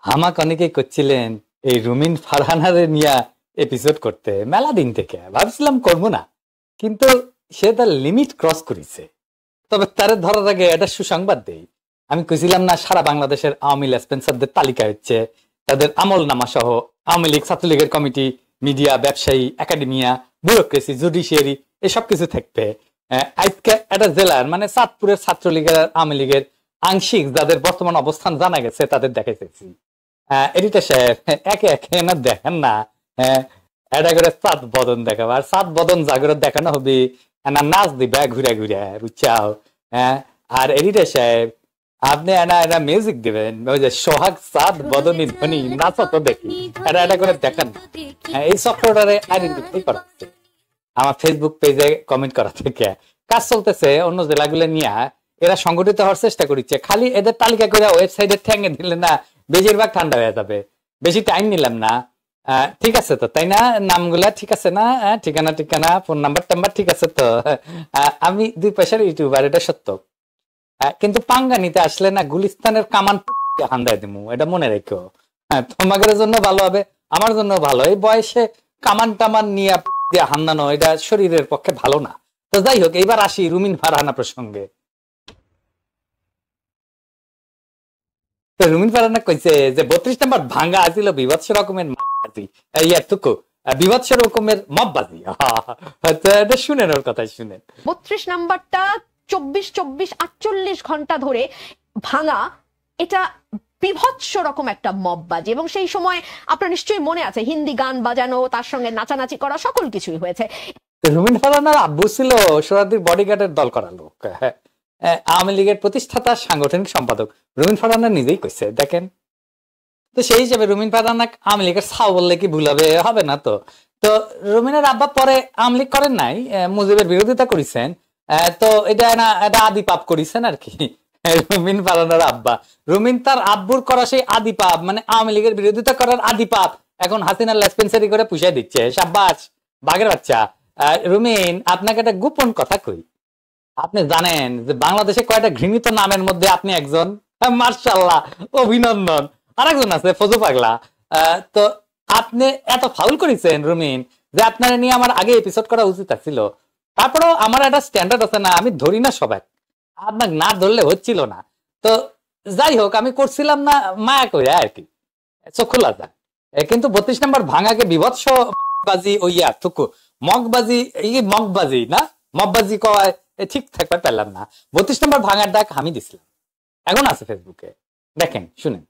আমাকে অনেকেই করছিলেন এই রুমিন ফারহানারে নিয়ে এপিসোড করতে, মেলা দিন থেকে ভাবছিলাম করবো না, কিন্তু সে তার লিমিট ক্রস করেছে। তবে তার ধরার আগে একটা সুসংবাদ দেই। আমি কইছিলাম না সারা বাংলাদেশের আওয়ামী লেসপেন্সারদের তালিকা হচ্ছে, তাদের আমল নামা সহ আওয়ামী লীগ, ছাত্রলীগের কমিটি, মিডিয়া, ব্যবসায়ী, একাডেমিয়া, ব্যুরোক্রেসি, জুডিশিয়ারি এসব কিছু থাকবে। আজকে একটা জেলার মানে চাঁদপুরের ছাত্রলীগের আর আওয়ামী লীগের আংশিক যাদের বর্তমান অবস্থান জানা গেছে তাদের দেখাইতেছি। এডিটর সাহেব একে একে না দেখেন না, এটা করে সাত বদন দেখাবো, আর সাত বদন জাগরে দেখানো হবে না, নাচ দিবে ঘুরে ঘুরে, বুঝছাও? আর এডিটর সাহেব আপনি এটা মিউজিক দিবেন, ওই যে সোহাগ সাত বদনী ধ্বনি নাচো তো দেখি, এটা করে দেখান। এই সফটওয়্যারে আইডেন্টিফাই করা হচ্ছে আমার ফেসবুক পেজে কমেন্ট করা থেকে। কাজ চলতেছে অন্য জেলাগুলো নিয়ে, এরা সংগঠিত হওয়ার চেষ্টা করছে। খালি এদের তালিকা করে ওয়েবসাইটে ঠেঙে দিলে না বেশিরভাগ ঠান্ডা হয়ে যাবে। বেশি টাইম নিলাম না। ঠিক আছে তো, তাই না? নামগুলা ঠিক আছে না? ঠিকানা ফোন নাম্বার ঠিক আছে তো? আমি 2 পয়সার ইউটিউবার, এটা সত্য। কিন্তু পাঙ্গা নিতে আসলে না গুলিস্তানের কামান হান্দায় দিমু, এটা মনে রেখো। তোমাদের জন্য ভালো হবে, আমার জন্য ভালো। এই বয়সে কামান টামান নিয়ে হান্দানো এটা শরীরের পক্ষে ভালো না। তো যাই হোক, এইবার আসি রুমিন ফারহানা প্রসঙ্গে। রুমিন ফারহানা কইছে যে 32 নম্বর ভাঙ্গা আছিল বিভৎস রকমের বিভৎস রকমের মববাজি। এটা শুনেন, ওর কথা শুনেন। 32 নাম্বারটা 24-48 ঘন্টা ধরে ভাঙা, এটা বিভৎস রকম একটা মববাজি। এবং সেই সময় আপনার নিশ্চয়ই মনে আছে হিন্দি গান বাজানো, তার সঙ্গে নাচানাচি করা, সকল কিছুই হয়েছে। রুমিন ফারহানার আব্বু ছিল সোহরাওয়ার্দীর বডিগার্ডের দল করা লোক, আওয়ামী লীগের প্রতিষ্ঠাতা সাংগঠনিক সম্পাদক। রুমিন ফারহানা নিজেই কইছে, দেখেন। তো সেই হিসেবে রুমিন ফারহানা আওয়ামী লীগের ছাও বললে কি ভুল হবে? হবে না তো। তো রুমিনের আব্বা পরে আওয়ামী লীগ করেন নাই, মুজিবের বিরোধিতা করেছেন। তো এটা না এটা আদি পাপ করেছেন আর কি রুমিন ফারহানার আব্বা। রুমিন তার আব্বুর করা সেই আদি পাপ, মানে আওয়ামী লীগের বিরোধিতা করার আদি পাপ এখন হাসিনার লেসপেন্সারি করে পুষাই দিচ্ছে। সাব্বাস বাঘের বাচ্চা। রুমিন, আপনাকে একটা গোপন কথা কই। আপনি জানেন যে বাংলাদেশে কয়টা ঘৃণিত নামের মধ্যে আপনি একজন? মার্শাল্লাহ, অভিনন্দন। আরেকজন আছে ফজু পাগলা। তো আপনি এত ফাউল করেছেন রুমিন, যে আপনার নিয়ে আমার আগে এপিসোড করা উচিত ছিল। তারপরেও আমার একটা স্ট্যান্ডার্ড আছে না, আমি ধরি না সবাই, আপনাকে না ধরলে হচ্ছিল না। তো যাই হোক, আমি করছিলাম না মায়া করে আর কি, চোখলা যায়। কিন্তু 32 নম্বর ভাঙাকে বিভৎস বাজি ওইয়া থুকু মগবাজি, মগবাজি না মগবাজি কয় ঠিক থাকবে পেলাম না। 32 নম্বর ভাঙার ডাক আমি দিছিলাম, এখন আছে ফেসবুকে, দেখেন শুনেন।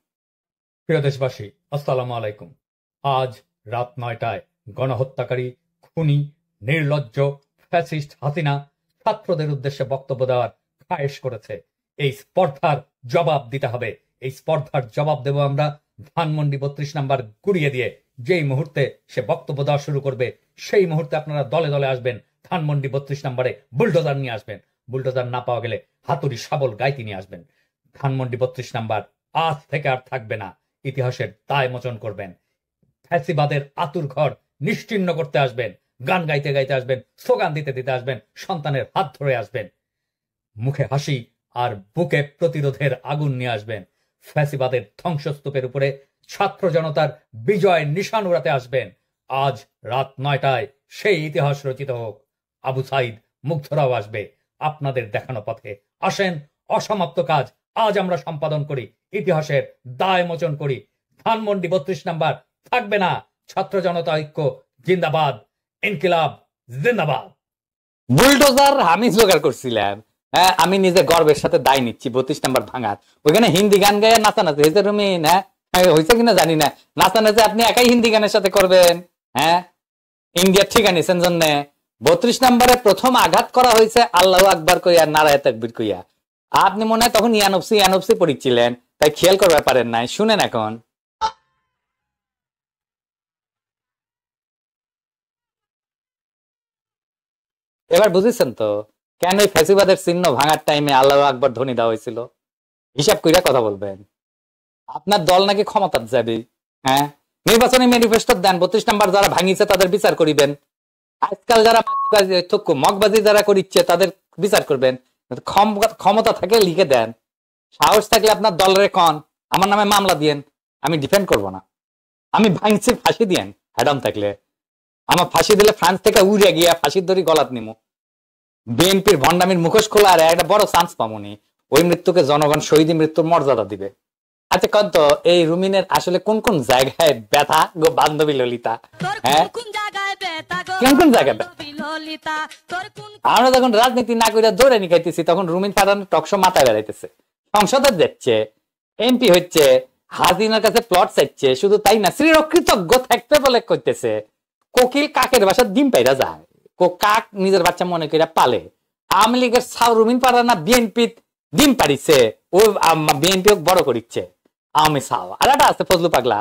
প্রিয় দেশবাসী, আসসালামু আলাইকুম। আজ রাত 9টায় গণহত্যাকারী, খুনি, নির্লজ্জ ফ্যাসিস্ট হাসিনা ছাত্রদের উদ্দেশ্যে বক্তব্য দেওয়ার খায়েশ করেছে। এই স্পর্ধার জবাব দিতে হবে। এই স্পর্ধার জবাব দেব আমরা ধানমন্ডি 32 নাম্বার গুড়িয়ে দিয়ে। যেই মুহূর্তে সে বক্তব্য দেওয়া শুরু করবে সেই মুহূর্তে আপনারা দলে দলে আসবেন, ধানমন্ডি 32 নাম্বারে বুলডোজার নিয়ে আসবেন। বুলডোজার না পাওয়া গেলে হাতুড়ি শাবল গাইতি নিয়ে আসবেন। ধানমন্ডি 32 নাম্বার আজ থেকে আর থাকবে না, ইতিহাসের দায় মোচন করবেন। ফ্যাসিবাদের আতুর ঘর নিশ্চিহ্ন করতে আসবেন, গান গাইতে গাইতে আসবেন, স্লোগান দিতে দিতে আসবেন, সন্তানের হাত ধরে আসবেন, মুখে হাসি আর বুকে প্রতিরোধের আগুন নিয়ে আসবেন। ফ্যাসিবাদের ধ্বংসস্তূপের উপরে ছাত্র জনতার বিজয় নিশান উড়াতে আসবেন। আজ রাত 9টায় সেই ইতিহাস রচিত হোক। আবু সাইদ মুগ্ধরাও আসবে আপনাদের দেখানো পথে। আসেন, অসমাপ্ত কাজ আজ আমরা সম্পাদন করি, ইতিহাসের দায় মোচন করি। ধানমন্ডি 32 নাম্বার থাকবে না। ছাত্র জনতা ঐক্য জিন্দাবাদ, ইনকিলাব জিন্দাবাদ। বুলডোজার আমি জোগাড় করছিলাম। আমি নিজে গর্বের সাথে দায় নিচ্ছি 32 নাম্বার ভাঙার। ওইখানে হিন্দি গান গায়ে নাচানাচি হয়েছে রুমিন, হয়েছে কিনা জানি না। নাচানাচি আপনি একাই হিন্দি গানের সাথে করবেন? ইন্ডিয়ার ঠিকা নিছেন জন্য 32 নাম্বারে প্রথম আঘাত করা হয়েছে আল্লাহু আকবার কইয়া, নারায়ে তাকবীর কইয়া। আপনি মনে হয় তখন ইয়ানফসি পড়িছিলেন, তাই খেয়াল করতে পারেন নাই। শুনেন এখন। এবার বুঝেছেন তো কেন এই ফ্যাসিবাদের চিহ্ন ভাঙার টাইমে আল্লাহু আকবার ধ্বনি দেওয়া হয়েছিল? হিসাব কইরা কথা বলবেন। আপনার দল নাকি ক্ষমতার যাবে। নির্বাচনী ম্যানিফেস্টো দেন, 32 নাম্বার যারা ভাঙিছে তাদের বিচার করিবেন। আজকাল যারা মগবাজি যারা করিচ্ছে তাদের বিচার করবেন। ক্ষমতা থাকে লিখে দেন, সাহস থাকলে আপনার দলের কন আমার নামে মামলা দিয়েন, আমি ডিফেন্ড করব না, আমি ভাঙছি ফাঁসি দিয়েন হ্যাডাম থাকলে, আমার ফাঁসি দিলে ফ্রান্স থেকে উড়ে গিয়া ফাঁসির দড়ি গলাত নিমু, বিএনপির ভণ্ডামির মুখোশ খোলা আর একটা বড় চান্স পামুনি, ওই মৃত্যুকে জনগণ শহীদ মৃত্যুর মর্যাদা দিবে। আচ্ছা কত এই রুমিনের আসলে কোন কোন জায়গায় ব্যথা গো বান্ধবী ললিতা? হ্যাঁ কোন জায়গায় আমরা যখন রাজনীতি না করে দৌড়ে নিখাইতেছি তখন রুমিন ফারহানার টকশো মাথায় বেড়াইতেছে, সংসদে যাচ্ছে, এমপি হচ্ছে, হাসিনার কাছে প্লট চাইছে, শুধু তাই না শ্রীরকৃতজ্ঞ থাকতে বলে করতেছে। কোকিল কাকের বাসার ডিম পাইরা যায়, কাক নিজের বাচ্চা মনে করে পালে। আওয়ামী লীগের সাউ রুমিন ফারহানা বিএনপি ডিম পাড়িছে, ও বিএনপি বড় করিচ্ছে আওয়ামী সাউ। আর একটা আছে ফজলু পাগলা,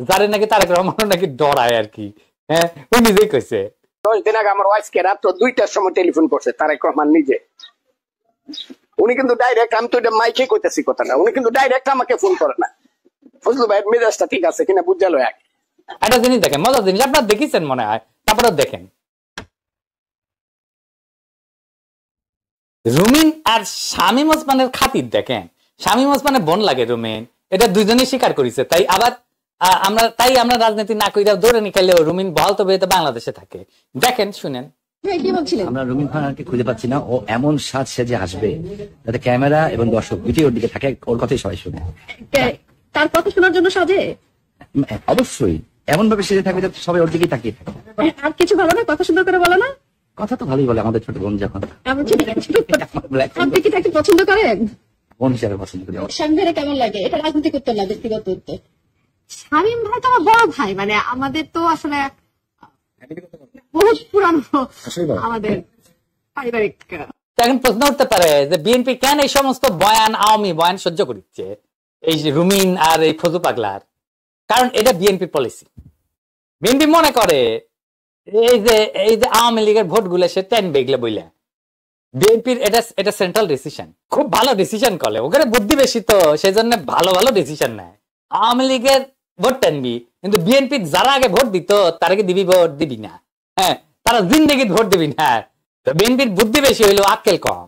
যারে নাকি তারেক রহমান নাকি ডরায় আর কি, হ্যাঁ ও নিজেই কইছে। 10 দিন আগে আমার ওয়াইফকে রাত 2টার সময় টেলিফোন করছে তারেক রহমান নিজে। উনি কিন্তু ডাইরেক্ট, আমি তো এটা মাইকে কইতেছি কথাটা, উনি কিন্তু ডাইরেক্ট আমাকে ফোন করে না। ফজলু ভাই মেজাজটা ঠিক আছে কিনা বুঝালো এক একটা জিনিস দেখেন, মজার জিনিস আপনারা দেখেছেন মনে হয়, তারপরে দেখেন রুমিন আর শামীম ওসমানের খাতির দেখেন, শামীম ওসমানের বোন লাগে রুমিন, এটা দুইজনই স্বীকার করেছে। তাই আবার আমরা রাজনীতি না কইরা দৌড়ে নিকালেও রুমিন বহাল তবে বাংলাদেশে থাকে। দেখেন শুনেন। আমরা রুমিন ফারহানাকে খুঁজে পাচ্ছি না, ও এমন সাজ সেজে আসবে যাতে ক্যামেরা এবং দর্শক দুটোই ওর দিকে থাকে, ওর কথাই সবাই শুনে। তার কথা শোনার জন্য সাজে অবশ্যই এমন ভাবে সেজে থাকবে যাতে সবাই ওর দিকেই তাকিয়ে থাকে। আর কিছু ভালো না, কথা সুন্দর করে বলো না। কথা তো ভালোই বলে আমাদের ছোট বোন, যখন আপনি কি তাকে পছন্দ করেন? বোন হিসাবে পছন্দ করি। শামীম ভাইয়ের কেমন লাগে? এটা রাজনৈতিক উত্তর না, ব্যক্তিগত উত্তর। শামীম ভাই তো আমার বড় ভাই, মানে আমাদের তো আসলে বহুত পুরানো আমাদের পারিবারিক। এখন প্রশ্ন উঠতে পারে যে বিএনপি কেন এই সমস্ত বয়ান, আওয়ামী বয়ান সহ্য করছে এই রুমিন আর এই ফজু পাগলার? কারণ এটা বিএনপি পলিসি। বিএনপি মনে করে এই যে আওয়ামী লীগের ভোট গুলো সে টেনবে এগুলো বইলে, বিএনপির এটা সেন্ট্রাল ডিসিশন, খুব ভালো ডিসিশন করে, ওখানে বুদ্ধি বেশি তো সেই জন্য ভালো ভালো ডিসিশন নেয়। আওয়ামী লীগের ভোট টানবি, কিন্তু বিএনপি যারা আগে ভোট দিত তারাকে দিবি, ভোট দিবি না, হ্যাঁ তারা জিন্দেগি ভোট দিবি না। তো বিএনপির বুদ্ধি বেশি হইলো আক্কেল কম,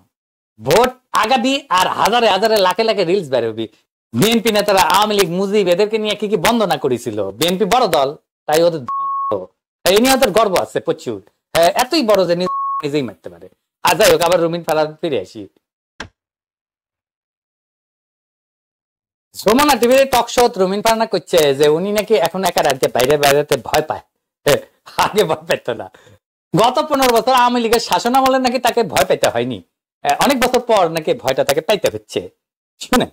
ভোট আগাবি আর হাজারে হাজারে লাখে লাখে রিলস বেরোবি। বিএনপি নেতারা আওয়ামী লীগ মুজিব এদেরকে নিয়ে কি কি বন্দনা করেছিল, বিএনপি বড় দল তাই ওদের এই নিয়ে ওদের গর্ব আছে প্রচুর, হ্যাঁ এতই বড় যে নিজেই মারতে পারে। আর যাই হোক, আবার রুমিন ফারহানা ফিরে আসি। যমুনা টিভির টক শো রুমিন ফারহানা করছে যে উনি নাকি এখন একা রাজ্যে বাইরে বাইরেতে ভয় পায়, আগে ভয় পেত না। গত 15 বছর আওয়ামী লীগের শাসন আমলে নাকি তাকে ভয় পেতে হয়নি, অনেক বছর পর নাকি ভয়টা তাকে পাইতে হচ্ছে। শুনে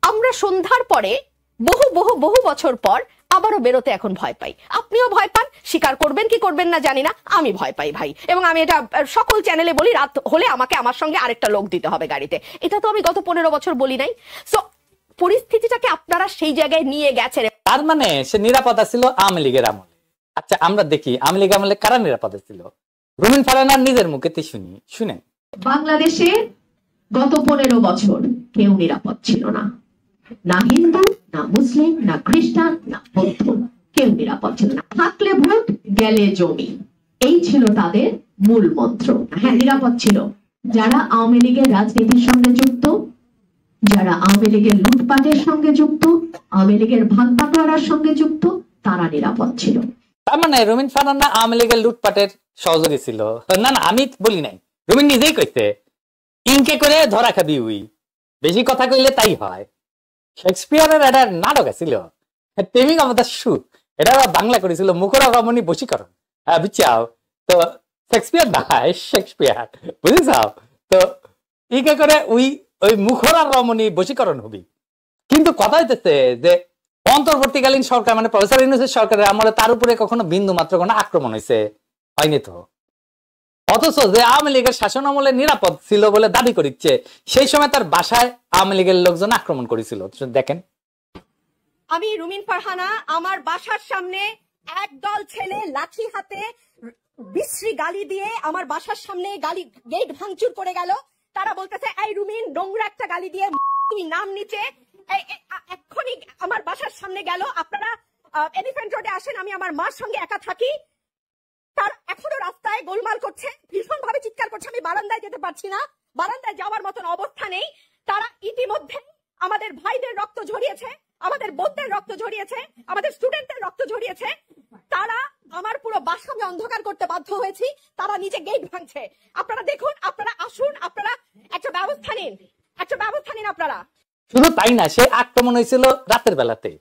আমরা সন্ধ্যার পরে বহু বহু বহু বছর পর আবারও বেরোতে এখন ভয় পাই। আপনিও ভয় পান, স্বীকার করবেন কি করবেন না জানি না, আমি ভয় পাই ভাই। এবং আমি এটা সকল চ্যানেলে বলি, রাত হলে আমাকে আমার সঙ্গে আরেকটা লোক দিতে হবে গাড়িতে। এটা তো আমি গত 15 বছর বলি নাই। সো পরিস্থিতিটাকে আপনারা সেই জায়গায় নিয়ে গেছেন। তার মানে সে নিরাপদা ছিল আওয়ামী লীগের আমলে। আচ্ছা আমরা দেখি আওয়ামী লীগ আমলে কারা নিরাপদা ছিল, রুমিন ফারহানার নিজের মুখেতে শুনেন। বাংলাদেশে গত 15 বছর কেউ নিরাপদ ছিল না, না হিন্দু, না মুসলিম, না খ্রিস্টান, না বৌদ্ধ, কেউ নিরাপদ ছিল না। থাকলে ভোট, গেলে জমি, এই ছিল তাদের মূল মন্ত্র। হ্যাঁ নিরাপদ ছিল যারা আওয়ামী লীগের রাজনীতির সঙ্গে যুক্ত, যারা আওয়ামী লীগের লুটপাটের সঙ্গে যুক্ত, আওয়ামী লীগের ভাগবাটোয়ারার সঙ্গে যুক্ত, তারা নিরাপদ ছিল। তার মানে রুমিন ফারহানা আওয়ামী লীগের লুটপাটের সহযোগী ছিল? না না, আমি বলি নাই, রুমিন নিজেই কইতে, ইনকে করে ধরা খাবি উই, বেশি কথা কইলে তাই হয়। শেক্সপিয়ারের একটা নাটক ছিল টেমিং অফ দ্য শু, এটা বাংলা করেছিল মুখরা রমণী বশীকরণ, হ্যাঁ বুঝছাও তো, শেক্সপিয়ার না শেক্সপিয়ার, বুঝেছাও তো, ইকে করে ওই মুখরা রমণী বশীকরণ হবি। কিন্তু কথা হইতেছে যে অন্তর্বর্তীকালীন সরকার মানে প্রফেসর ইউনূসের সরকারের আমলে তার উপরে কখনো বিন্দু মাত্র কোনো আক্রমণ হয়েছে হয়নি তো। অথচ যে আওয়ামী লীগের শাসন আমলে নিরাপদ ছিল বলে দাবি করিচ্ছে, সেই সময় তার বাসায় আওয়ামী লীগের লোকজন আক্রমণ করেছিল। দেখেন, আমি রুমিন ফারহানা, আমার বাসার সামনে একদল ছেলে লাঠি হাতে বিশ্রী গালি দিয়ে আমার বাসার সামনে গেট ভাঙচুর করে গেল। তারা বলতেছে এই রুমিন, নোংরা একটা গালি দিয়ে তুমি নাম নিচে এক্ষুনি আমার বাসার সামনে গেল। আপনারা এলিফ্যান্ট রোডে আসেন, আমি আমার মার সঙ্গে একা থাকি। তার এখনো রাস্তায় গোলমাল করছে, ভীষণ ভাবে চিৎকার করছে, আমি বারান্দায় যেতে পারছি না, বারান্দায় যাওয়ার মতন অবস্থা নেই। তারা ইতিমধ্যে আমাদের ভাইদের রক্ত ঝরিয়েছে, আমাদের বোনদের রক্ত ঝরিয়েছে, আমাদের স্টুডেন্টদের রক্ত ঝরিয়েছে, তারা আমার পুরো বাসা আমি অন্ধকার করতে বাধ্য হয়েছি, তারা নিজে গেট ভাঙছে। আপনারা দেখুন, আপনারা আসুন, আপনারা একটা ব্যবস্থা নিন, আপনারা। শুধু তাই না, সে আক্রমণ হয়েছিল রাতের বেলাতে,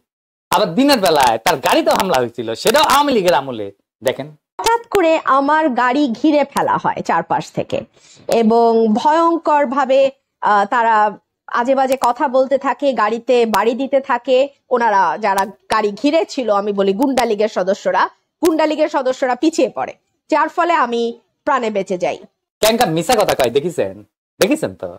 আবার দিনের বেলায় তার গাড়িতেও হামলা হয়েছিল, সেটাও আওয়ামী লীগের আমলে। দেখেন, হঠাৎ করে আমার গাড়ি ঘিরে ফেলা হয় চারপাশ থেকে এবং ভয়ঙ্কর ভাবে তারা আজে বাজে কথা বলতে থাকে, গাড়িতে বাড়ি দিতে থাকে। ওনারা যারা গাড়ি ঘিরে ছিল, আমি বলি গুন্ডা লীগের সদস্যরা পিছিয়ে পড়ে, যার ফলে আমি প্রাণে বেঁচে যাই। ক্যাঙ্কা মিশা কথা কয়, দেখেছেন তো?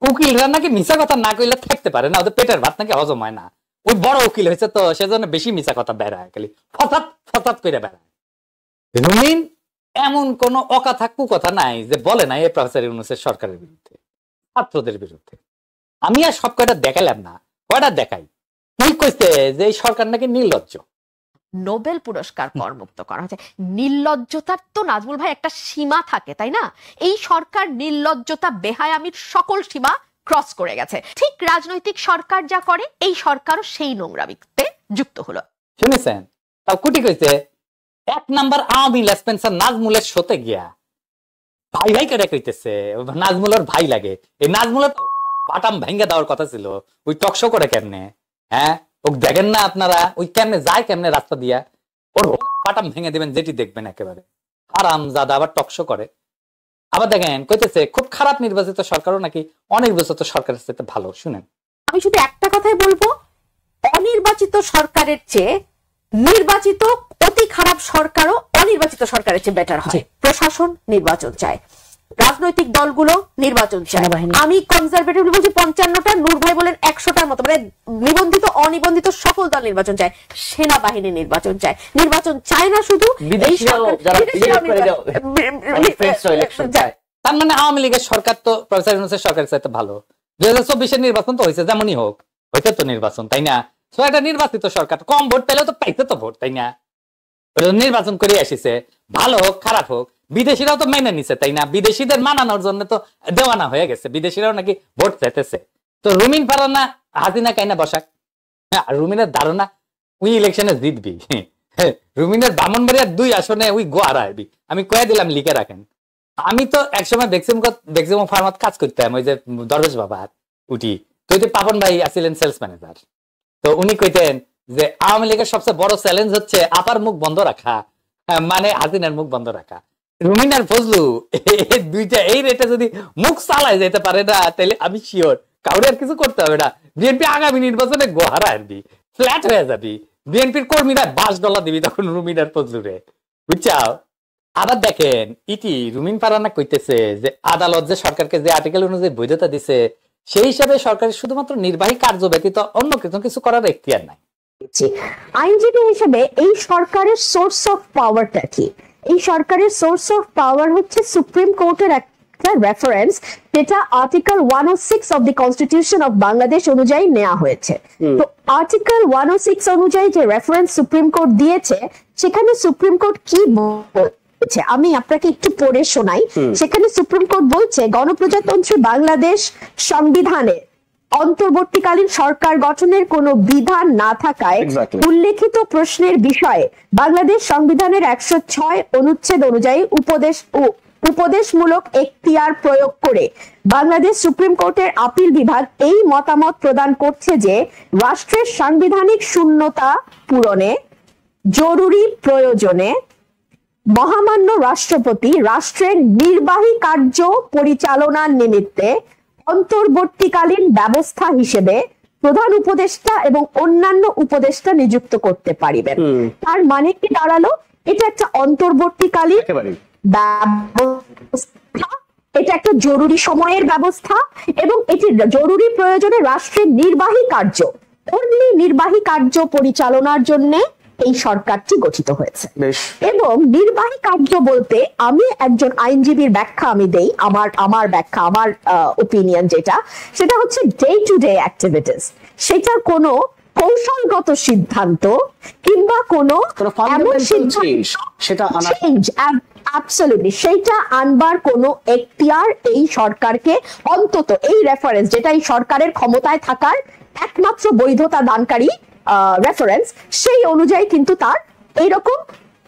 উকিলরা নাকি মিশা কথা না কইলে থাকতে পারে না, ওদের পেটের ভাত নাকি হজম হয় না। ওই বড় উকিল হয়েছে তো সেজন্য বেশি মিশা কথা বেড়ায়, খালি ফতাত করে বেড়ায়। রুমিন এমন কোন অকথা কুকথা নাই যে বলে নাই এই প্রফেসর ইউনূসের সরকারের বিরুদ্ধে, ছাত্রদের বিরুদ্ধে। আমি আর সব কয়টা দেখালাম না, কয়টা দেখাই। তুই কইছে যে এই সরকার নাকি নির্লজ্জ। নোবেল পুরস্কার করমুক্ত করা হয়েছে। নির্লজ্জতার তো নাজমুল ভাই একটা সীমা থাকে, তাই না? এই সরকার নির্লজ্জতা, বেহায়ামির সকল সীমা ক্রস করে গেছে। ঠিক রাজনৈতিক সরকার যা করে, এই সরকারও সেই নোংরামিতে যুক্ত হলো। শুনেছেন? তাও কুটি কইছে 1 নাম্বার আওয়ামী লেসপেন্সার নাজমুলের শোতে গিয়া ভাই কেটে কইতেছে, নাজমুলের ভাই লাগে। এই নাজমুলের পাটাম ভেঙ্গে দেওয়ার কথা ছিল, ওই টকশো করে কেমনে? হ্যাঁ, ও দেখেন না আপনারা, ওই কেমনে যায়, কেমনে রাস্তা দিয়া, ওর পাটাম ভেঙে দিবেন, যেটি দেখবেন একেবারে আরাম জাদা। আবার টকশো করে, আবার দেখেন কইতেছে খুব খারাপ নির্বাচিত সরকারও নাকি অনির্বাচিত সরকারের সাথে ভালো। শুনেন, আমি শুধু একটা কথাই বলবো, অনির্বাচিত সরকারের চেয়ে নির্বাচিত অতি খারাপ সরকারও অনির্বাচিত সরকারের চেয়ে বেটার হয়। প্রশাসন নির্বাচন চায়, রাজনৈতিক দলগুলো নির্বাচন চায়। আমি কনজারভেটিভ বলছি 55টা, নূর ভাই বলেন 100টার মতো, মানে নিবন্ধিত অনিবন্ধিত সকল দল নির্বাচন চায়। সেনাবাহিনী নির্বাচন চায়, নির্বাচন চায় না শুধু তার মানে আওয়ামী লীগের সরকার তো প্রফেসর ইউনূসের সরকারের চাইতে ভালো। 2024-এর নির্বাচন তো হয়েছে, যেমনই হোক হয়েছে তো নির্বাচন, তাই না? একটা নির্বাচিত সরকার, কম ভোট পেলেও তো পাইছে তো ভোট, তাই না? নির্বাচন করে আসিছে, ভালো হোক খারাপ হোক, বিদেশিরাও তো মেনে নিছে, তাই না? বিদেশিদের মানানোর জন্য তো দেওয়ানা হয়ে গেছে, বিদেশিরাও নাকি ভোট চাইতেছে। তো রুমিন ফারহানা হাসিনা কাইনা বসাক, রুমিনের ধারণা ওই ইলেকশনে জিতবি। রুমিনের ব্রাহ্মণবাড়িয়ার 2 আসনে ওই গোয়া হারাবি, আমি কয়ে দিলাম, লিখে রাখেন। আমি তো একসময় ম্যাক্সিমাম ফার্মাত কাজ করতাম, ওই যে দরবেশ বাবার উঠি তো, পাপন ভাই আসছিলেন সেলস ম্যানেজার। তো উনি কইতেন যে আওয়ামী লীগের সবচেয়ে বড় চ্যালেঞ্জ হচ্ছে আপার মুখ বন্ধ রাখা, মানে হাসিনার মুখ বন্ধ রাখা। রুমিন আর ফজলু দুইটা এই রেটে যদি মুখ চালায় যেতে পারে না, তাহলে আমি শিওর কাউরে আর কিছু করতে হবে না। বিএনপি আগামী নির্বাচনে গোহারা আনবি, ফ্ল্যাট হয়ে যাবি, বিএনপির কর্মীরা $5 দিবি তখন রুমিন আর ফজলুরে, বুঝছাও? আবার দেখেন ইটি রুমিন ফারহানা কইতেছে যে আদালত যে সরকারকে যে আর্টিকেল অনুযায়ী বৈধতা দিছে, সেই হিসাবে সরকারের শুধুমাত্র নির্বাহী কার্য ব্যতীত অন্য কিছু করার এখতিয়ার নাই। আইনজীবী হিসেবে এই সরকারের সোর্স অফ পাওয়ারটা কি? এই সরকারের সোর্স অফ পাওয়ার হচ্ছে সুপ্রিম কোর্টের একটা রেফারেন্স, যেটা article 106 of the constitution of Bangladesh অনুযায়ী নেওয়া হয়েছে। তো আর্টিকেল 106 অনুযায়ী যে রেফারেন্স সুপ্রিম কোর্ট দিয়েছে, সেখানে সুপ্রিম কোর্ট কি বলছে আমি আপনাকে একটু পড়ে শোনাই। সেখানে সুপ্রিম কোর্ট বলছে, গণপ্রজাতন্ত্রী বাংলাদেশ সংবিধানে অন্তর্বর্তীকালীন সরকার গঠনের কোনো বিধান না থাকায় উল্লেখিত প্রশ্নের বিষয়ে বাংলাদেশ সংবিধানের 106 অনুচ্ছেদ অনুযায়ী উপদেশমূলক এখতিয়ার প্রয়োগ করে বাংলাদেশ সুপ্রিম কোর্টের আপিল বিভাগ এই মতামত প্রদান করছে যে রাষ্ট্রের সাংবিধানিক শূন্যতা পূরণে জরুরি প্রয়োজনে মহামান্য রাষ্ট্রপতি রাষ্ট্রের নির্বাহী কার্য পরিচালনার নিমিত্তে অন্তর্বর্তীকালীন ব্যবস্থা হিসেবে প্রধান উপদেষ্টা এবং অন্যান্য উপদেষ্টা নিযুক্ত করতে পারিবেন। তার মানে কি দাঁড়ালো? এটা একটা অন্তর্বর্তীকালীন ব্যবস্থা, এটা একটা জরুরি সময়ের ব্যবস্থা, এবং এটি জরুরি প্রয়োজনে রাষ্ট্রের নির্বাহী কার্য, অনলি নির্বাহী কার্য পরিচালনার জন্য এই সরকারটি গঠিত হয়েছে। এবং নির্বাহী কার্য বলতে আমি একজন আইনজীবীর ব্যাখ্যা আমি দেই, আমার ব্যাখ্যা, আমার ওপিনিয়ন যেটা, সেটা হচ্ছে ডে টু ডে অ্যাক্টিভিটিস। সেটা কোনো কৌশলগত সিদ্ধান্ত কিংবা কোনো সেটা আনবার কোনো এখতিয়ার এই সরকারকে, অন্তত এই রেফারেন্স যেটা এই সরকারের ক্ষমতায় থাকার একমাত্র বৈধতা দানকারী রেফারেন্স, সেই অনুযায়ী কিন্তু তার এইরকম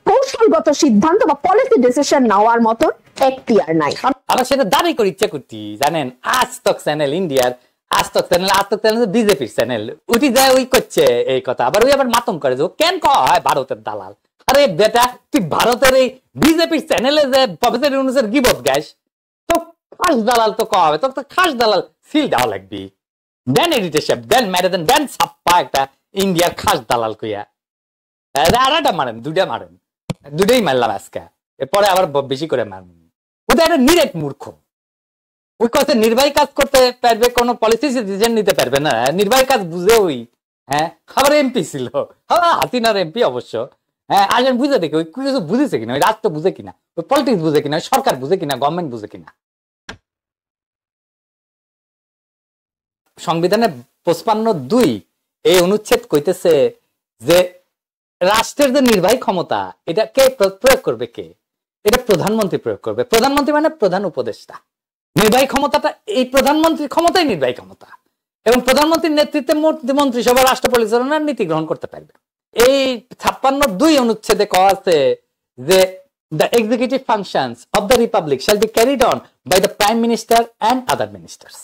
কৌশলগত সিদ্ধান্ত বা পলিসি ডিসিশন নেওয়ার মতন এখতিয়ার নাই। আবার সেটা দাবি করে ইচ্ছা করতি জানেন, আজ তক চ্যানেল, ইন্ডিয়ার আজ তক চ্যানেল বিজেপির চ্যানেল উঠি যায় ওই করছে এই কথা, আবার ওই আবার মাতম করে যে কেন কয় ভারতের দালাল। আরে বেটা তুই ভারতের এই বিজেপির চ্যানেলে যে প্রফেসর ইউনূসের গিবত গাইস, তো খাস দালাল তো কওয়া হবে, তো খাস দালাল সিল দেওয়া লাগবি। দেন এডিটরশিপ, দেন ম্যারেদেন, দেন ছাপ্পা একটা ইন্ডিয়ার খাস দালাল কইয়া আরেকটা মারেন, দুইটা মারেন, দুটাই মারলাম আজকে, এরপরে আবার বেশি করে মারবেন। ওটা একটা নিরেট মূর্খ। ওই কথা নির্বাহী কাজ করতে পারবে, কোন পলিসি ডিসিশন নিতে পারবে না, নির্বাহী কাজ বুঝে ওই। হ্যাঁ, আবার এমপি ছিল, হাসিনার এমপি অবশ্য। হ্যাঁ, আসেন বুঝে দেখে ওই কিছু বুঝেছে কিনা, ওই রাষ্ট্র বুঝে কিনা, ওই পলিটিক্স বুঝে কিনা, সরকার বুঝে কিনা, গভর্নমেন্ট বুঝে কিনা। সংবিধানের 55(2) এই অনুচ্ছেদ কইতেছে যে রাষ্ট্রের যে নির্বাহী ক্ষমতা, এটা কে প্রয়োগ করবে? কে? এটা প্রধানমন্ত্রী প্রয়োগ করবে। প্রধানমন্ত্রী মানে প্রধান উপদেষ্টা। নির্বাহী ক্ষমতাটা এই প্রধানমন্ত্রীর ক্ষমতাই নির্বাহী ক্ষমতা, এবং প্রধানমন্ত্রীর নেতৃত্বে মন্ত্রিসভা রাষ্ট্র পরিচালনার নীতি গ্রহণ করতে পারবে। এই 56(2) অনুচ্ছেদে কওয়া আছে যে the executive functions of the republic shall be carried on by the prime minister and other ministers.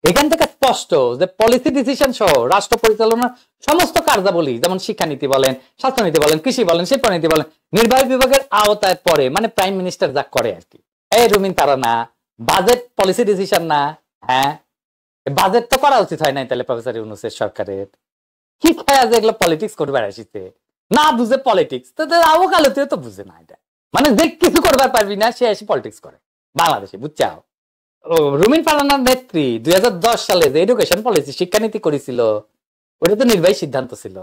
এখান থেকে স্পষ্ট যে পলিসি ডিসিশন সহ রাষ্ট্র পরিচালনার সমস্ত কার্যাবলী, যেমন শিক্ষানীতি বলেন, স্বাস্থ্যনীতি বলেন, কৃষি বলেন, শিল্পনীতি বলেন, নির্বাহী বিভাগের আওতায় পড়ে, মানে প্রাইম মিনিস্টার যা করে আর কি। এই রুমিন তারা না, বাজেট পলিসি ডিসিশন না। হ্যাঁ, বাজেট তো করা উচিত হয় নাই তাহলে প্রফেসর ইউনূসের সরকারের। কি খায় যে এগুলো পলিটিক্স করবে আসিতে, না বুঝে পলিটিক্স, তো আবকালতেও তো বুঝে না। এটা মানে যে কিছু করবার পারবি না সে এসে পলিটিক্স করে বাংলাদেশে, বুঝছাও। রুমিন ফারহানার নেত্রী 2010 সালে যে এডুকেশন পলিসি শিক্ষানীতি করেছিল, ওটা তো নির্বাহী সিদ্ধান্ত ছিল।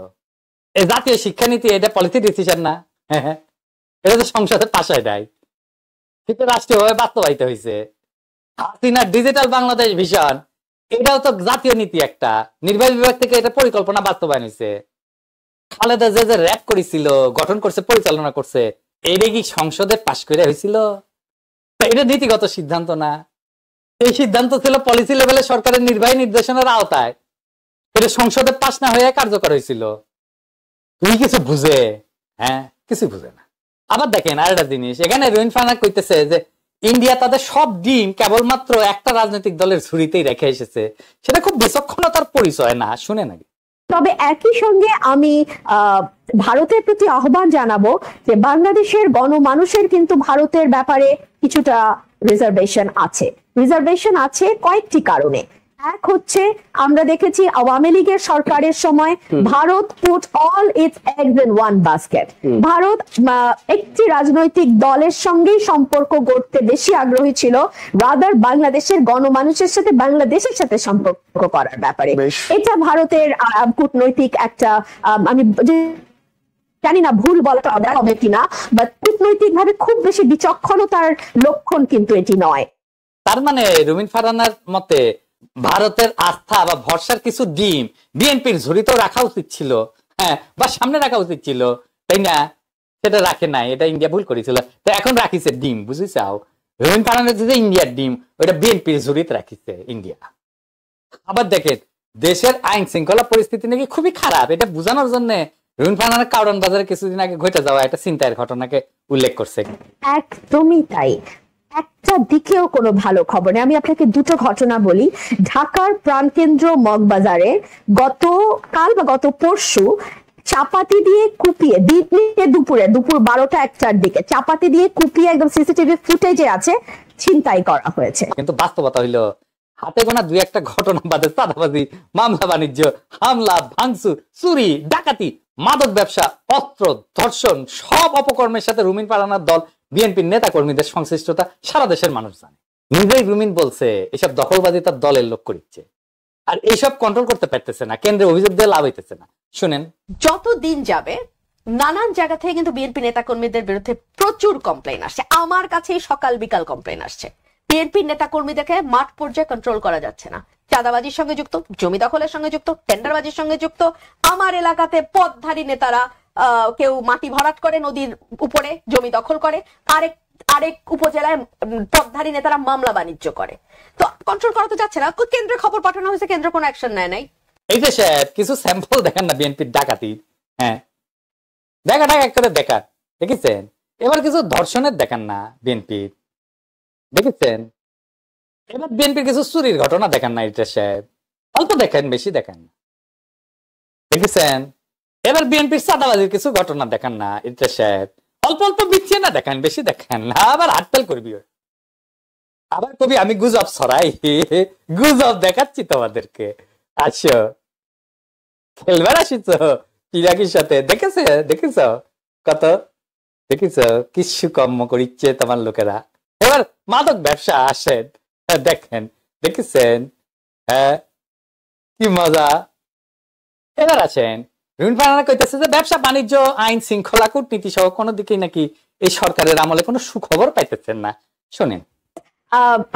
এই জাতীয় শিক্ষানীতি এটা পলিসি ডিসিশন না, এটা তো সংসদে পাশ হয় নাই, কিন্তু রাষ্ট্রীয়ভাবে বাস্তবায়িত হয়েছে। হাসিনার ডিজিটাল বাংলাদেশ ভিশন, এটাও তো জাতীয় নীতি একটা, নির্বাহী বিভাগ থেকে এটা পরিকল্পনা বাস্তবায়ন হয়েছে। খালেদা যে র‍্যাপ করেছিল, গঠন করছে, পরিচালনা করছে, এটা কি সংসদে পাশ করে হয়েছিল? এটা নীতিগত সিদ্ধান্ত না, এই সিদ্ধান্ত ছিল পলিসি লেভেলে সরকারের নির্বাহী নির্দেশনার আওতায়, এটা সংসদে পাশ না হয়ে কার্যকর হয়েছিল। তুই কিছু বুঝে? হ্যাঁ, কিছু বুঝে না। আবার দেখেন আরেকটা জিনিস, এখানে রুমিন ফারহানা কইতেছে যে ইন্ডিয়া তাদের সব ডিম কেবলমাত্র একটা রাজনৈতিক দলের ঝুড়িতেই রেখে এসেছে, সেটা খুব বিচক্ষণতার পরিচয় না, শুনে নাকি। তবে একই সঙ্গে আমি ভারতের প্রতি আহ্বান জানাবো যে বাংলাদেশের গণমানুষের কিন্তু ভারতের ব্যাপারে কিছুটা রিজার্ভেশন আছে কয়েকটি কারণে। এক হচ্ছে, আমরা দেখেছি আওয়ামী লীগের সরকারের সময় Bharat put all it's eggs in one basket. Bharat একটি রাজনৈতিক দলের সঙ্গেই সম্পর্ক গড়তে বেশি আগ্রহী ছিল, রাদার বাংলাদেশের গণমানুষের সাথে, বাংলাদেশের সাথে সম্পর্ক করার ব্যাপারে। এটা ভারতের কূটনৈতিক একটা, আমি জানি না ভুল বলাটা হবে কিনা, বাট কূটনৈতিক ভাবে খুব বেশি বিচক্ষণতার লক্ষণ কিন্তু এটি নয়। তার মানে রুমিন ফারহানার মতে ভারতের আস্থা বা ভরসার কিছু ডিম বিএনপির ঝুড়িতেও রাখা উচিত ছিল, হ্যাঁ, বা সামনে রাখা উচিত ছিল, তাই না? সেটা রাখে নাই, এটা ইন্ডিয়া ভুল করেছিল। তো এখন রাখিছে ডিম, বুঝেছাও? রুমিন ফারহানার যে ইন্ডিয়ার ডিম, ওইটা বিএনপির ঝুড়িতে রাখিছে ইন্ডিয়া। আবার দেখেন দেশের আইন শৃঙ্খলা পরিস্থিতি নাকি খুবই খারাপ, এটা বোঝানোর জন্য রুমিন ফারহানা কারণ বাজারে কিছুদিন আগে ঘটে যাওয়া একটা চিন্তার ঘটনাকে উল্লেখ করছে। একদমই তাই। একটা দিকেও কোনো ভালো খবর নেই। আমি আপনাকে দুটো ঘটনা বলি। ঢাকার প্রাণকেন্দ্র মগবাজারে গতকাল বা গত পরশু চাপাতি দিয়ে কুপিয়ে, দুপুর 12টা-1টার দিকে চাপাতি দিয়ে কুপিয়ে, একদম সিসিটিভি ফুটেজে আছে, ছিনতাই করা হয়েছে। কিন্তু বাস্তবতা হইলো হাতে গোনা দুই একটা ঘটনা বাদে চাঁদাবাজি, মামলা বাণিজ্য, হামলা, ভাঙচুর, চুরি, ডাকাতি, মাদক ব্যবসা, অস্ত্র, ধর্ষণ, সব অপকর্মের সাথে রুমিন ফারহানার দল, বিএনপির নেতা কর্মীদের সংশ্লিষ্টতা সারা দেশের মানুষ জানে। নিজেই রুমিন বলছে এসব দখলবাজি তার দলের লোক করিচ্ছে, আর এইসব কন্ট্রোল করতে পারতেছে না, কেন্দ্রে অভিযোগ দিয়ে লাভ হইতেছে না। শুনেন, যত দিন যাবে নানান জায়গা থেকে কিন্তু বিএনপি নেতা কর্মীদের বিরুদ্ধে প্রচুর কমপ্লেন আসছে। আমার কাছে সকাল বিকাল কমপ্লেন আসছে, বিএনপি নেতা কর্মীদেরকে মাঠ পর্যায়ে কন্ট্রোল করা যাচ্ছে না, চাঁদাবাজির সঙ্গে যুক্ত, জমি দখলের সঙ্গে যুক্ত, টেন্ডারবাজির সঙ্গে যুক্ত। আমার এলাকাতে পথধারী নেতারা কেউ মাটি ভরাট করে নদীর উপরে, জমি দখল করে, আরেক উপজেলায় পথধারী নেতারা মামলা বাণিজ্য করে। তো কন্ট্রোল করা তো যাচ্ছে না। কেন্দ্রে খবর পাঠানো হয়েছে, কেন্দ্র কোনো অ্যাকশন নেয় নাই। এই যে সাহেব কিছু স্যাম্পল দেখেন না বিএনপির ডাকাতি, হ্যাঁ দেখা করে দেখান, দেখেছেন? এবার কিছু ধর্ষণের দেখান না বিএনপির, দেখেছেন? এবার বিএনপির কিছু চুরির ঘটনা দেখান না এটা সাহেব, অল্প দেখেন বেশি দেখেন না, দেখেছেন? এবার বিএনপির চাঁদাবাজির কিছু ঘটনা দেখান না এটা সাহেব, অল্প অল্প বিছিয়ে না দেখান বেশি দেখেন না, আবার হাততাল করবি, আবার কবি আমি গুজব ছড়াই, গুজব দেখাচ্ছি তোমাদেরকে, আসো খেলবার আসিস পিরাকির সাথে, দেখেছ কত, দেখেছ কিছু কর্ম করিচ্ছে তোমার লোকেরা। এবার মাদক ব্যবসা আসেন, দেখেন, দেখেছেন? হ্যাঁ কি মজা। এবার আছেন রুমিন ফারহানা কইতেছে যে ব্যবসা বাণিজ্য আইন শৃঙ্খলা কূটনীতি সহ কোনো দিকেই নাকি এই সরকারের আমলে কোনো সুখবর পাইতেছেন না। শোনেন,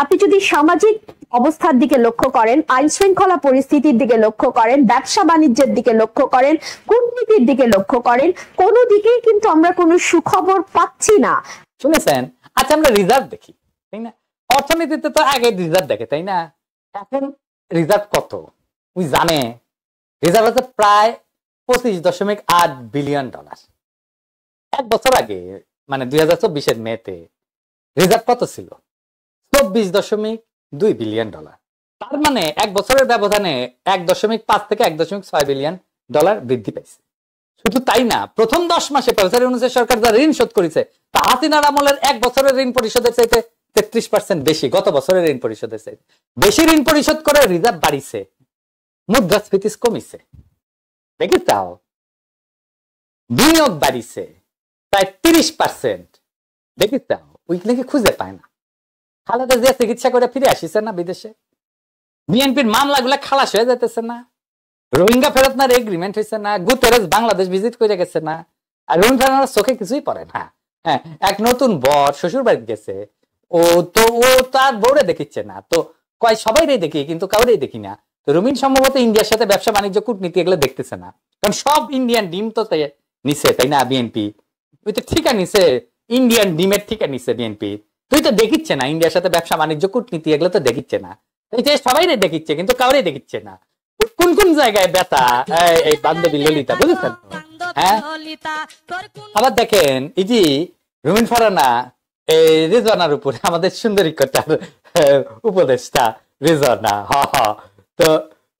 আপনি যদি সামাজিক অবস্থার দিকে লক্ষ্য করেন, আইন শৃঙ্খলা পরিস্থিতির দিকে লক্ষ্য করেন, ব্যবসা বাণিজ্যের দিকে লক্ষ্য করেন, কূটনীতির দিকে লক্ষ্য করেন, কোনো দিকেই কিন্তু আমরা কোনো সুখবর পাচ্ছি না। শুনেছেন? আচ্ছা আমরা রিজার্ভ দেখি, তাই না? অর্থনীতিতে তো আগে রিজার্ভ দেখে, তাই না? এখন রিজার্ভ কত ওই জানে? রিজার্ভ আছে প্রায় 25.8 বিলিয়ন ডলার। এক বছর আগে মানে 2024 মেতে রিজার্ভ কত ছিল? 24.2 বিলিয়ন ডলার। তার মানে এক বছরের ব্যবধানে 1.5 থেকে 1.6 বিলিয়ন ডলার বৃদ্ধি পাইছে। শুধু তাই না, প্রথম 10 মাসে প্রফেসর ইউনূসের সরকার যা ঋণ শোধ করেছে তা হাসিনার আমলের এক বছরের ঋণ পরিশোধের চাইতে 33% বেশি, গত বছরের ঋণ পরিশোধের চাইতে বেশি ঋণ পরিশোধ করে রিজার্ভ বাড়িছে, মুদ্রাস্ফীতি কমিছে, দেখে চাও বিনিয়োগ বাড়িছে প্রায় 30%, দেখে চাও ওইখানে কি খুঁজে পায় না। খালেদা জিয়া চিকিৎসা করে ফিরে আসিছে না বিদেশে, বিএনপির মামলাগুলা খালাস হয়ে যেতেছে না, রোহিঙ্গা ফেরত না এগ্রিমেন্ট হয়েছে না, গুতেরেস বাংলাদেশ ভিজিট করে গেছে না, আর রুমিন ফারহানার চোখে কিছুই পড়ে না। হ্যাঁ এক নতুন বর শ্বশুর বাড়িতে গেছে, ও তার বউরে দেখিচ্ছে না, তো কয় সবাইরে দেখি কিন্তু কাউরেই দেখি না। তো রুমিন সম্ভবত ইন্ডিয়ার সাথে ব্যবসা বাণিজ্য কূটনীতি এগুলো দেখতেছে না, কারণ সব ইন্ডিয়ান ডিম তো নিছে, তাই না? বিএনপি ওই তো ঠিকা নিছে, ইন্ডিয়ান ডিমের ঠিকা নিছে বিএনপি, তুই তো দেখিচ্ছে না ইন্ডিয়ার সাথে ব্যবসা বাণিজ্য কূটনীতি এগুলো তো দেখিচ্ছে না, সবাইরে দেখিচ্ছে কিন্তু কাউরেই দেখিচ্ছে না। কোন কোন জায়গায় ব্যথা এই বান্ধবী ললিতা, বুঝেছেন? হ্যাঁ আবার দেখেন এই যে রুমিন ফারহানা এই রিজওয়ানার উপরে আমাদের সুন্দরী কটার উপদেষ্টা রিজওয়ানা, তো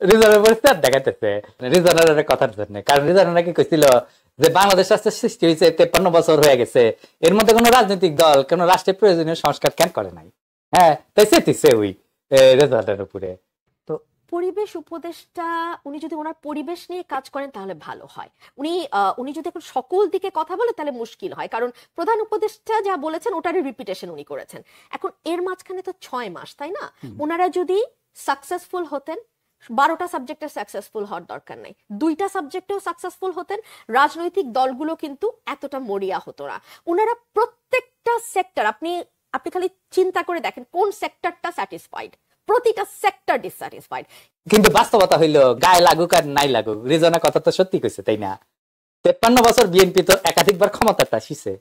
রিজওয়ানার উপরে স্যার দেখাতেছে রিজওয়ানার কথার জন্য, কারণ রিজওয়ানা নাকি কইছিল যে বাংলাদেশ রাষ্ট্রের সৃষ্টি হয়েছে 53 বছর হয়ে গেছে, এর মধ্যে কোনো রাজনৈতিক দল কোন রাষ্ট্রের প্রয়োজনীয় সংস্কার কেন করে নাই। হ্যাঁ তাই সেটিছে ওই রিজওয়ানার উপরে। পরিবেশ উপদেষ্টা উনি যদি ওনার পরিবেশ নিয়ে কাজ করেন তাহলে ভালো হয়। উনি যদি এখন সকল দিকে কথা বলে তাহলে মুশকিল হয়, কারণ প্রধান উপদেষ্টা যা বলেছেন ওটারই রিপিটেশন উনি করেছেন। এখন এর মাঝখানে তো 6 মাস, তাই না? ওনারা যদি সাকসেসফুল হতেন, 12টা সাবজেক্টে সাকসেসফুল হওয়ার দরকার নাই, 2টা সাবজেক্টেও সাকসেসফুল হতেন, রাজনৈতিক দলগুলো কিন্তু এতটা মরিয়া হতো না। ওনারা প্রত্যেকটা সেক্টর, আপনি খালি চিন্তা করে দেখেন কোন সেক্টরটা স্যাটিসফাইড, প্রতিটা সেক্টর ডিসস্যাটিসফাইড। কিন্তু বাস্তবতা হইলো গায়ে লাগুক আর নাই লাগুক রিজওয়ানা কথা তো সত্যি কইছে, তাই না? 53 বছর বিএনপি তো একাধিকবার ক্ষমতাটা আসিছে,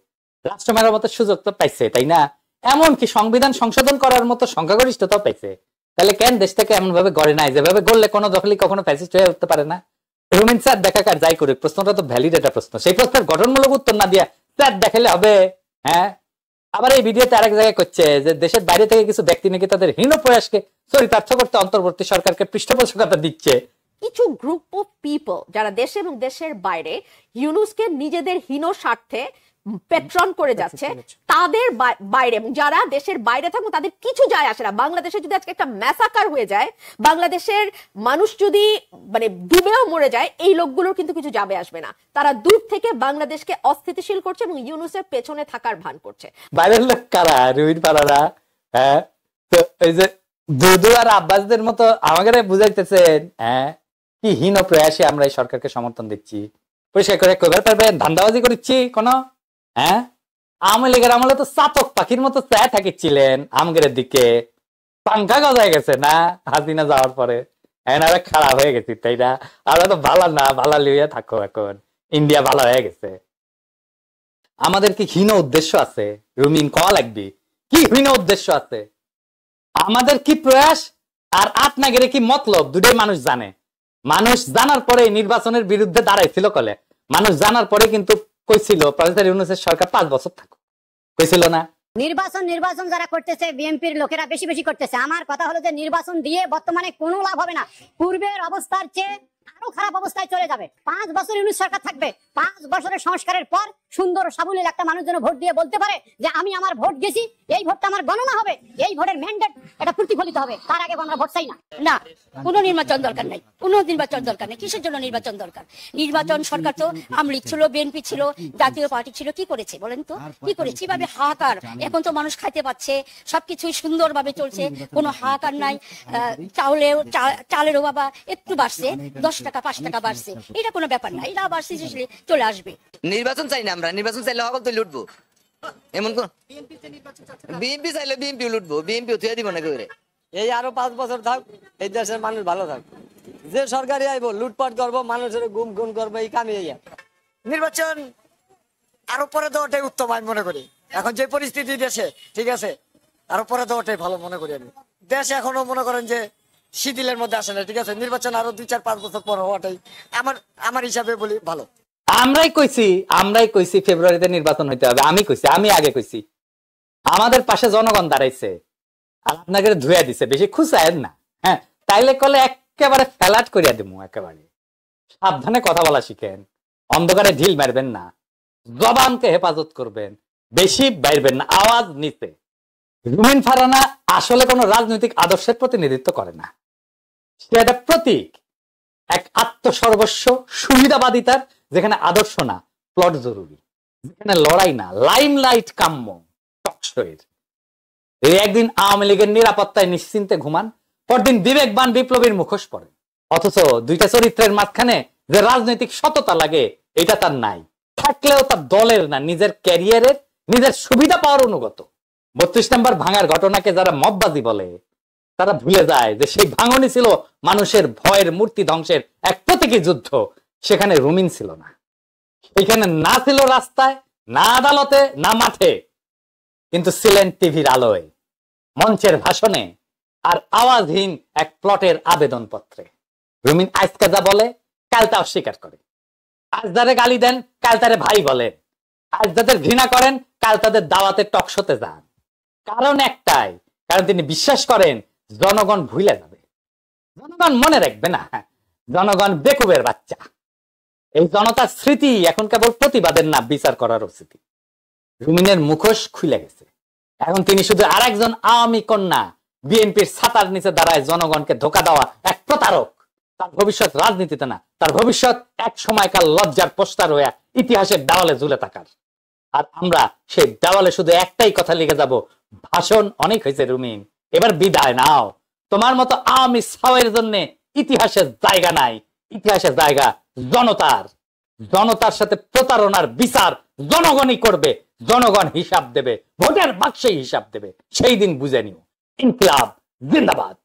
রাষ্ট্র মেরামতের সুযোগ তো পাইছে, তাই না? এমনকি সংবিধান সংশোধন করার মতো সংখ্যাগরিষ্ঠতাও পাইছে, তাহলে কেন দেশটাকে এমন ভাবে গড়ে নাই যেভাবে গড়লে কোনো দখলই কখনো ফ্যাসিস্ট হয়ে উঠতে পারে না? রুমিন স্যার দেখা কার যাই করুক, প্রশ্নটা তো ভ্যালিড একটা প্রশ্ন, সেই প্রশ্নের গঠনমূলক উত্তর না দিয়া স্যার দেখালে হবে? হ্যাঁ আবার এই ভিডিওতে আরেক জায়গায় করছে যে দেশের বাইরে থেকে কিছু ব্যক্তি নাকি তাদের হীন প্রয়াসকে চরিতার্থ করতে অন্তর্বর্তী সরকারকে পৃষ্ঠপোষকতা দিচ্ছে। কিছু গ্রুপ অফ পিপল যারা দেশে এবং দেশের বাইরে ইউনূসকে নিজেদের হীন স্বার্থে পেট্রন করে যাচ্ছে, তাদের বাইরে এবং যারা দেশের বাইরে থাকবো তাদের কিছু যায় আসে না। বাংলাদেশে যদি আজকে একটা ম্যাসাকার হয়ে যায়, বাংলাদেশের মানুষ যদি মানে ডুবেও মরে যায়, এই লোকগুলোর কিন্তু কিছু যাবে আসবে না। তারা দূর থেকে বাংলাদেশকে অস্থিতিশীল করছে এবং ইউনূসের পেছনে থাকার ভান করছে। বাইরের লোক কারা? রুমিন ফারহানা। হ্যাঁ তো এই যে দুদু আর আব্বাসদের মতো আমাকে বুঝাইতেছেন হ্যাঁ কি হীন প্রয়াসে আমরা এই সরকারকে সমর্থন দিচ্ছি, পরিষ্কার করে কইবার পারবেন ধান্দাবাজি করছি কোন? হ্যাঁ আওয়ামী লীগের আমলে তো চাতক পাখির মতো চায় থাকিছিলেন আমগের দিকে, পাঙ্খা গজায় গেছে না হাসিনা যাওয়ার পরে, এনারা খারাপ হয়ে গেছি, তাই না? আমরা তো ভালো না, ভালো লিয়ে থাকো, এখন ইন্ডিয়া ভালো হয়ে গেছে। আমাদের কি হীন উদ্দেশ্য আছে? রুমিন কওয়া লাগবে কি হীন উদ্দেশ্য আছে? আমাদের কি প্রয়াস আর আপনাদের কি মতলব দুটোই মানুষ জানে। মানুষ জানার পরে নির্বাচনের বিরুদ্ধে দাঁড়াইছিল কলে, মানুষ জানার পরে কিন্তু কইছিল প্রফেসর ইউনূসের সরকার 5 বছর থাকুক, কইছিল না? নির্বাচন যারা করতেছে বিএনপির লোকেরা বেশি বেশি করতেছে। আমার কথা হলো যে নির্বাচন দিয়ে বর্তমানে কোনো লাভ হবে না, পূর্বের অবস্থার চেয়ে আরো খারাপ অবস্থায় চলে যাবে। 5 বছর ইউনূস সরকার থাকবে, 5 বছরের সংস্কারের পর সুন্দর সাবলীল একটা মানুষ যেন ভোট দিয়ে বলতে পারে যে আমি আমার ভোট গেছি, এই ভোটটা আমার গণনা হবে, এই ভোটের ম্যান্ডেট এটা প্রতিফলিত হবে। তার আগে আমরা ভোট চাই না। না, কোনো নির্বাচন দরকার নাই, কোনো নির্বাচন দরকার নেই। কিসের জন্য নির্বাচন দরকার? নির্বাচন সরকার তো আওয়ামী লীগ ছিল, বিএনপি ছিল, জাতীয় পার্টি ছিল, কি করেছে বলেন তো? কি করেছে? কিভাবে হাহাকার। এখন তো মানুষ খাইতে পাচ্ছে, সবকিছুই সুন্দরভাবে চলছে, কোনো হাহাকার নাই। চালেরও বাবা একটু বাড়ছে, 10 টাকা 5 টাকা বাড়ছে, এটা কোনো ব্যাপার না, এটা বাড়ছে চলে আসবে। নির্বাচন চাই না আমরা, নির্বাচন চাইলে সকল তো লুটবো। এমন কোন বিএনপি চাইলে বিএনপি লুটবো, বিএনপি থুয়ে দিব না করে। এই আরো 5 বছর থাক, এই দেশের মানুষ ভালো থাক। যে সরকারি আইবো লুটপাট করবো, মানুষের গুম গুম করবো, এই কামে। নির্বাচন আরো পরে দেওয়াটাই উত্তম আমি মনে করি। এখন যে পরিস্থিতি দেশে, ঠিক আছে, আরো পরে দেওয়াটাই ভালো মনে করি আমি। দেশ এখনো মনে করেন যে শিথিলের মধ্যে আসে না, ঠিক আছে। নির্বাচন আরো 2-4-5 বছর পর হওয়াটাই আমার হিসাবে বলি ভালো। আমরাই কইছি ফেব্রুয়ারিতে নির্বাচন হইতে হবে। আমি আগে কইছি। আমাদের পাশে জনগণ দাঁড়াইছে, আপনাকে ধুয়া দিছে, বেশি খুশায়েন না। হ্যাঁ, তাইলে কলে একেবারে ফ্ল্যাট করিয়া দিমু। একেবারে সাবধানে কথা বলা শিখেন, অন্ধকারে ঢিল মারবেন না, জবানকে হেফাজত করবেন, বেশি বাইরবেন না, আওয়াজ নিতে। রুমিন ফারহানা আসলে কোন রাজনৈতিক আদর্শের প্রতিনিধিত্ব করে না, সে একটা প্রতীক, এক আত্মসর্বস্ব সুবিধাবাদিতার, যেখানে আদর্শ না প্লট জরুরি, যেখানে লড়াই না লাইমলাইট কাম্য টকশোয়ের। এই একদিন আওয়ামী লীগের নিরাপত্তায় নিশ্চিন্তে ঘুমান, পরদিন বিবেকবান বিপ্লবীর মুখোশ পড়ে। অথচ দুইটা চরিত্রের মাঝখানে যে রাজনৈতিক সততা লাগে এটা তার নাই, থাকলেও তার দলের না, নিজের ক্যারিয়ারের, নিজের সুবিধা পাওয়ার অনুগত। 32 নম্বর ভাঙার ঘটনাকে যারা মববাজি বলে, তারা ভুলে যায় যে সেই ভাঙনই ছিল মানুষের ভয়ের মূর্তি ধ্বংসের এক প্রতীকী যুদ্ধ। সেখানে রুমিন ছিল না, এখানে না ছিল রাস্তায়, না আদালতে, না মাঠে, কিন্তু ছিলেন টিভির আলোয়, মঞ্চের ভাষণে, আর আওয়াজহীন এক প্লটের আবেদন পত্রে। রুমিন আজকে যা বলে কাল তা অস্বীকার করে, আজ যারে গালি দেন কাল তারে ভাই বলেন, আজ যাদের ঘৃণা করেন কাল তাদের দাওয়াতে টকশোতে যান। কারণ একটাই, কারণ তিনি বিশ্বাস করেন জনগণ ভুলে যাবে, জনগণ মনে রাখবে না, জনগণ বেকুবের বাচ্চা। এই জনতার স্মৃতি এখন কেবল প্রতিবাদের না, বিচার করার স্মৃতি। রুমিনের মুখোশ খুলে গেছে, এখন তিনি শুধু আরেকজন আওয়ামী কন্যা, বিএনপির ছাতার নিচে দাঁড়ায় জনগণকে ধোকা দেওয়া এক প্রতারক। তার ভবিষ্যৎ রাজনীতিতে না, তার ভবিষ্যৎ এক সময়কার লজ্জার পোস্টার হয়ে ইতিহাসের দেওয়ালে ঝুলে থাকার। আর আমরা সেই দেওয়ালে শুধু একটাই কথা লিখে যাব, ভাষণ অনেক হয়েছে রুমিন, এবার বিদায় নাও। তোমার মতো আওয়ামী ছাওয়ের জন্য ইতিহাসের জায়গা নাই, ইতিহাসের জায়গা জনতার। জনতার সাথে প্রতারণার বিচার জনগণই করবে, জনগণ হিসাব দেবে, ভোটের বাক্সে হিসাব দেবে। সেই দিন বুঝে নিও। ইনকিলাব জিন্দাবাদ।